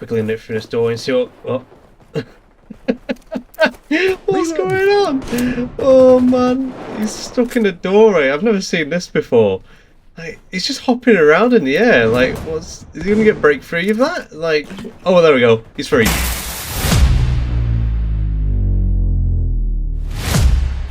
quickly nip through this door and see what... Oh. What's going on? Oh man, he's stuck in a doorway. I've never seen this before. Like, he's just hopping around in the air. Like, is he gonna get break free of that? Like, oh, there we go. He's free.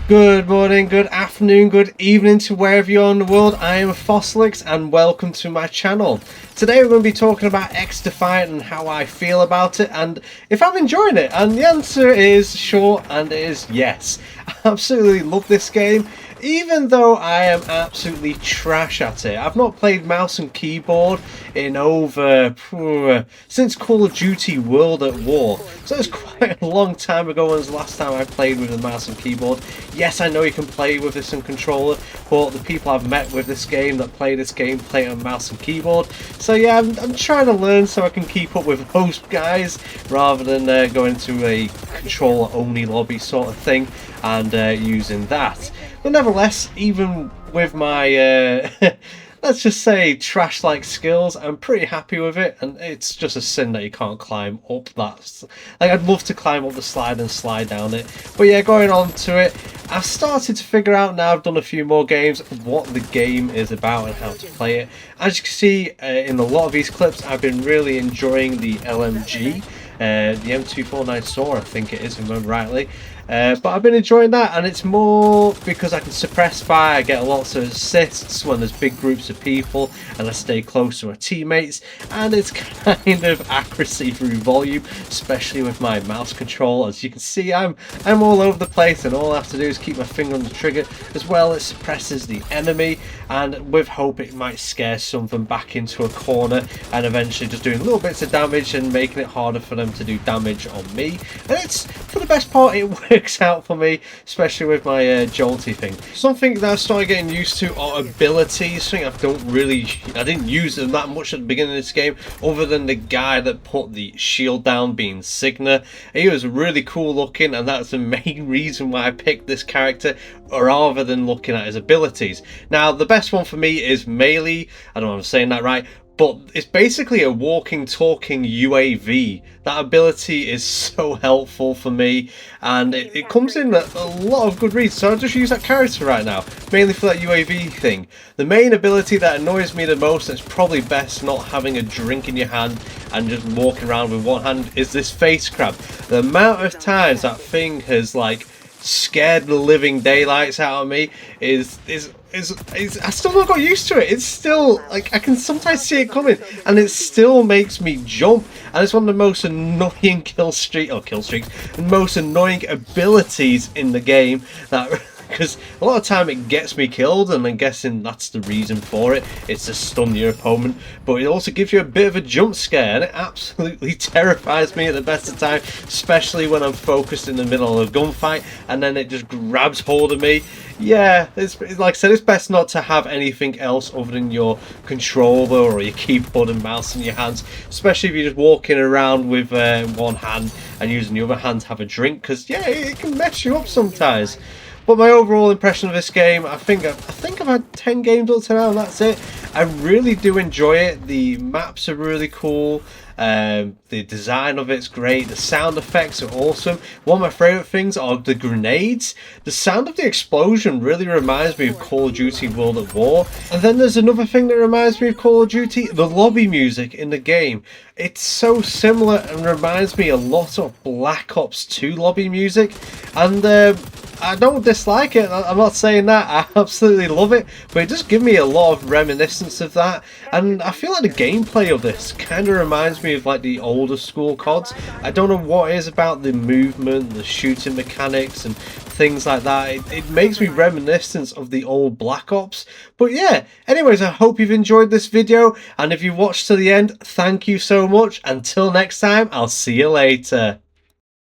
Good morning, good afternoon, good evening to wherever you are in the world. I am Fossilix and welcome to my channel. Today we're going to be talking about Xdefiant and how I feel about it and if I'm enjoying it. And the answer is short and it is yes. I absolutely love this game. Even though I am absolutely trash at it. I've not played mouse and keyboard in over since Call of Duty World at War. So it's quite a long time ago when was the last time I played with a mouse and keyboard. Yes, I know you can play with this and controller, but the people I've met with this game that play this game play on mouse and keyboard. So yeah, I'm trying to learn so I can keep up with most guys rather than going to a controller only lobby sort of thing and using that. But nevertheless, even with my, let's just say, trash-like skills, I'm pretty happy with it. And it's just a sin that you can't climb up that. Like, I'd love to climb up the slide and slide down it. But yeah, going on to it, I've started to figure out now, I've done a few more games, what the game is about and how to play it. As you can see in a lot of these clips, I've been really enjoying the F.N.G. The M249 saw, I think it is, if I remember rightly. But I've been enjoying that, and it's more because I can suppress fire. I get lots of assists when there's big groups of people and I stay close to my teammates, and it's kind of accuracy through volume, especially with my mouse control. As you can see, I'm all over the place, and all I have to do is keep my finger on the trigger. As well, it suppresses the enemy, and with hope it might scare something back into a corner and eventually just doing little bits of damage and making it harder for them to do damage on me. And it's, for the best part, it works out for me, especially with my jolty thing. Something that I started getting used to are abilities. Something I didn't use them that much at the beginning of this game, other than the guy that put the shield down being Signa. He was really cool looking, and that's the main reason why I picked this character rather than looking at his abilities. Now, the best one for me is melee. I don't know if I'm saying that right, but it's basically a walking, talking UAV. That ability is so helpful for me, and it comes in a lot of good reasons. So I'll just use that character right now, mainly for that UAV thing. The main ability that annoys me the most, and it's probably best not having a drink in your hand and just walking around with one hand, is this face crab. The amount of times that thing has like scared the living daylights out of me is I still not got used to it. It's still like I can sometimes see it coming, and it still makes me jump. And it's one of the most annoying kill streaks, and most annoying abilities in the game. That because a lot of time it gets me killed, and I'm guessing that's the reason for it. It's to stun your opponent, but it also gives you a bit of a jump scare, and it absolutely terrifies me at the best of time, especially when I'm focused in the middle of a gunfight, and then it just grabs hold of me. Yeah, it's like I said, it's best not to have anything else other than your controller or your keyboard and mouse in your hands, especially if you're just walking around with one hand and using the other hand to have a drink, because yeah, it can mess you up sometimes. But my overall impression of this game, I think I've had 10 games up to now, and that's it. I really do enjoy it. The maps are really cool. The design of it's great. The sound effects are awesome. One of my favourite things are the grenades. The sound of the explosion really reminds me of Call of Duty World at War. And then there's another thing that reminds me of Call of Duty, the lobby music in the game. It's so similar and reminds me a lot of Black Ops 2 lobby music. And I don't dislike it, I'm not saying that, I absolutely love it, but it does give me a lot of reminiscence of that, and I feel like the gameplay of this kind of reminds me of like the older school CODs. I don't know what it is about the movement, the shooting mechanics and things like that, it makes me reminiscent of the old Black Ops. But yeah, anyways, I hope you've enjoyed this video, and if you watched to the end, thank you so much. Until next time, I'll see you later.